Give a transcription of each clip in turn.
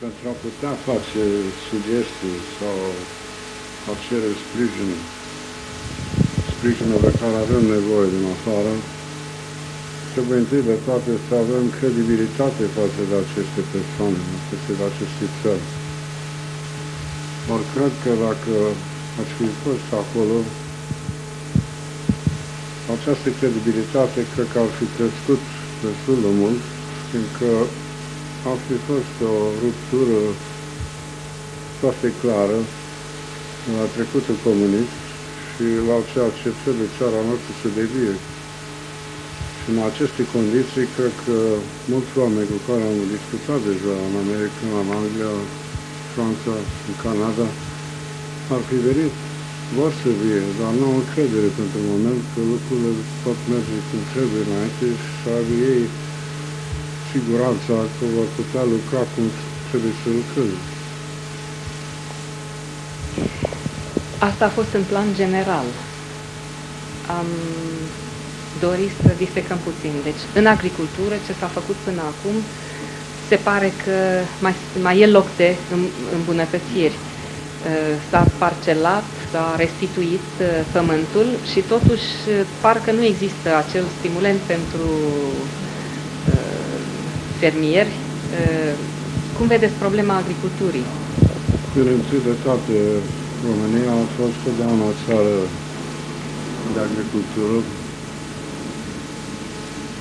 pentru a putea face sugestii sau a cere sprijinul de care avem nevoie din afară, trebuie întâi de toate să avem credibilitate față de aceste persoane, față de aceste țări. Ori cred că dacă aș fi fost acolo, această credibilitate cred că ar fi crescut destul de mult, fiindcă ar fi fost o ruptură foarte clară la trecutul comunist și la ceea ce trebuie țara noastră să devie. Și în aceste condiții, cred că mulți oameni cu care am discutat deja în America, în Anglia, Franța, în Canada, ar fi venit, vor să vie, dar nu au încredere pentru moment că lucrurile pot merge cum trebuie înainte și să aibă ei siguranța că vor putea lucra cum trebuie să lucreze. Asta a fost în plan general. Am dorit să disecăm puțin. Deci, în agricultură, ce s-a făcut până acum, se pare că mai e loc de îmbunătățiri. S-a parcelat, s-a restituit pământul și totuși parcă nu există acel stimulent pentru fermieri. Cum vedeți problema agriculturii? Întâi de toate, România a fost totdeauna o țară de agricultură.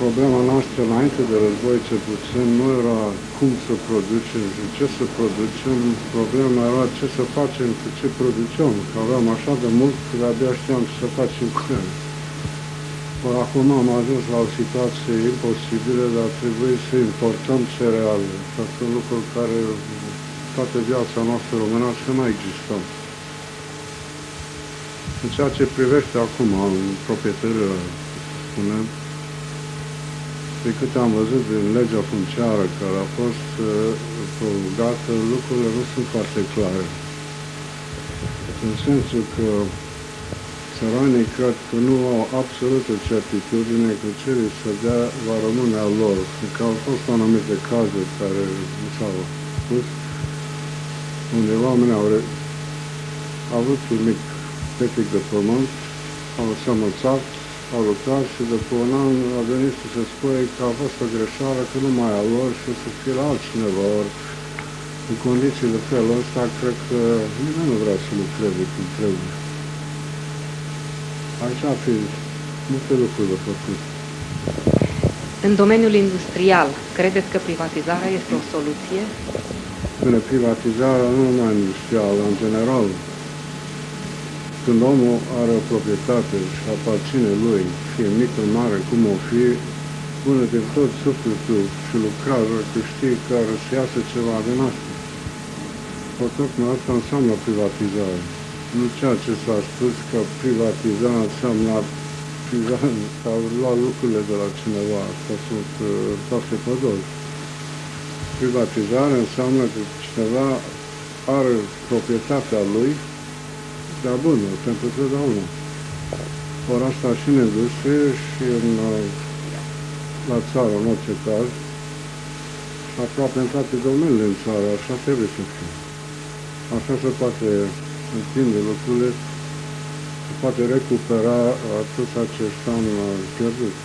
Problema noastră, înainte de război, cel puțin, nu era cum să producem și ce să producem, problema era ce să facem cu ce producem, că aveam așa de mult că abia știam ce să facem cu ele. Ori acum am ajuns la o situație imposibilă, dar trebuie să importăm cereale. Asta sunt lucruri care toată viața noastră românească nu există. În ceea ce privește acum în proprietările, spunem, de câte am văzut din legea funciară care a fost promulgată, lucrurile nu sunt foarte clare. În sensul că țăranii cred că nu au absolută certitudine că ce li se dea va rămâne al lor. Că au fost anumite cazuri care nu s-au spus, unde oamenii au avut un mic petic de pământ, au sămățat, au lucrat și după un an a venit să se spune că a fost o greșeală, că nu mai a lor și să fie la altcineva. Ori, în condiții de felul ăsta, cred că nimeni nu vrea să lucreze cum trebuie. Aici ar fi multe lucruri de făcut. În domeniul industrial, credeți că privatizarea este o soluție? Bine, privatizarea nu numai industrială, în general. Când omul are o proprietate și aparține lui, fie mică, mare, cum o fi, pune din tot sufletul și lucrează, că știe că are să iasă ceva din asta. Tocmai asta înseamnă privatizare. Nu ceea ce s-a spus că privatizarea înseamnă a lua lucrurile de la cineva. Asta sunt toate pădori. Privatizarea înseamnă că cineva are proprietatea lui, dar bună, pentru totdeauna. Ori asta și în industrie și la țară, în orice caz, și aproape în toate domeniile în țară, așa trebuie să fie. Așa se poate întinde lucrurile, se poate recupera tot acest an pierdut.